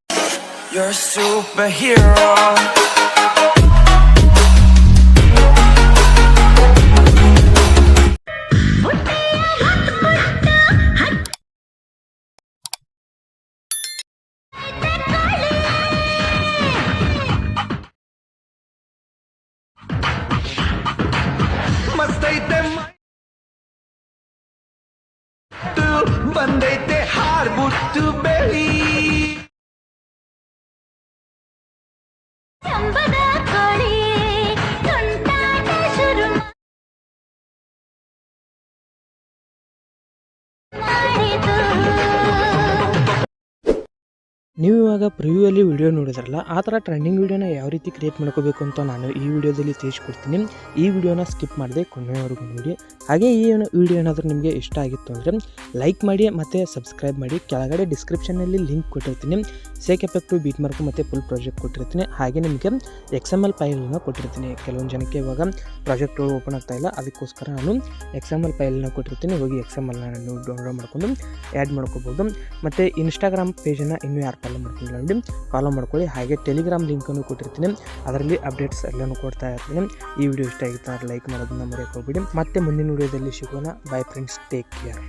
You're a superhero. ಮಸ್ತೈತೆ ಬಂದೈತೆ ಹಾರ್ಬಿಟ್ಟು ಬೆಳಿ ನೀವು ಇವಾಗ ಪ್ರಿವ್ಯೂಯಲ್ಲಿ ವಿಡಿಯೋ ನೋಡಿದ್ರಲ್ಲ ಆ ಥರ ಟ್ರೆಂಡಿಂಗ್ ವೀಡಿಯೋನ ಯಾವ ರೀತಿ ಕ್ರಿಯೇಟ್ ಮಾಡ್ಕೋಬೇಕು ಅಂತ ನಾನು ಈ ವಿಡಿಯೋದಲ್ಲಿ ತಿಳಿಸ್ಕೊಡ್ತೀನಿ. ಈ ವಿಡಿಯೋನ ಸ್ಕಿಪ್ ಮಾಡದೆ ಕೊನೆಯವರೆಗೂ ನೋಡಿ. ಹಾಗೆ ಈ ವಿಡಿಯೋ ಏನಾದರೂ ನಿಮಗೆ ಇಷ್ಟ ಆಗಿತ್ತು ಅಂದರೆ ಲೈಕ್ ಮಾಡಿ ಮತ್ತು ಸಬ್ಸ್ಕ್ರೈಬ್ ಮಾಡಿ. ಕೆಳಗಡೆ ಡಿಸ್ಕ್ರಿಪ್ಷನಲ್ಲಿ ಲಿಂಕ್ ಕೊಟ್ಟಿರ್ತೀನಿ. ಸೇಕ್ ಎಫೆಕ್ಟು, ಬೀಟ್ ಮಾರ್ಕು ಮತ್ತು ಫುಲ್ ಪ್ರಾಜೆಕ್ಟ್ ಕೊಟ್ಟಿರ್ತೀನಿ. ಹಾಗೆ ನಿಮಗೆ XML ಫೈಲನ್ನು ಕೊಟ್ಟಿರ್ತೀನಿ. ಕೆಲವೊಂದು ಜನಕ್ಕೆ ಇವಾಗ ಪ್ರಾಜೆಕ್ಟ್ಗಳು ಓಪನ್ ಆಗ್ತಾ ಇಲ್ಲ, ಅದಕ್ಕೋಸ್ಕರ ನಾನು XML ಫೈಲನ್ನು ಕೊಟ್ಟಿರ್ತೀನಿ. ಹೋಗಿ XMLನ ನೀವು ಡೌನ್ಲೋಡ್ ಮಾಡ್ಕೊಂಡು ಆ್ಯಡ್ ಮಾಡ್ಕೋಬೋದು. ಮತ್ತು ಇನ್ಸ್ಟಾಗ್ರಾಮ್ ಪೇಜನ್ನು ಇನ್ನೂ ಯಾರು ಫಾಲೋ ಮಾಡ್ಕೊಂಡು ನೋಡಿ ಫಾಲೋ ಮಾಡ್ಕೊಳ್ಳಿ. ಹಾಗೆ ಟೆಲಿಗ್ರಾಮ್ ಲಿಂಕನ್ನು ಕೊಟ್ಟಿರ್ತೀನಿ, ಅದರಲ್ಲಿ ಅಪ್ಡೇಟ್ಸ್ ಎಲ್ಲನೂ ಕೊಡ್ತಾ ಇರ್ತೀನಿ. ಈ ವಿಡಿಯೋ ಇಷ್ಟ ಆಗಿತ್ತು ಅಂದರೆ ಲೈಕ್ ಮಾಡೋದನ್ನ ಮರೆಯೋಕೆ ಹೋಗ್ಬಿಡಿ. ಮತ್ತೆ ಮುಂದಿನ ವಿಡಿಯೋದಲ್ಲಿ ಸಿಗೋಣ. By friends, take care.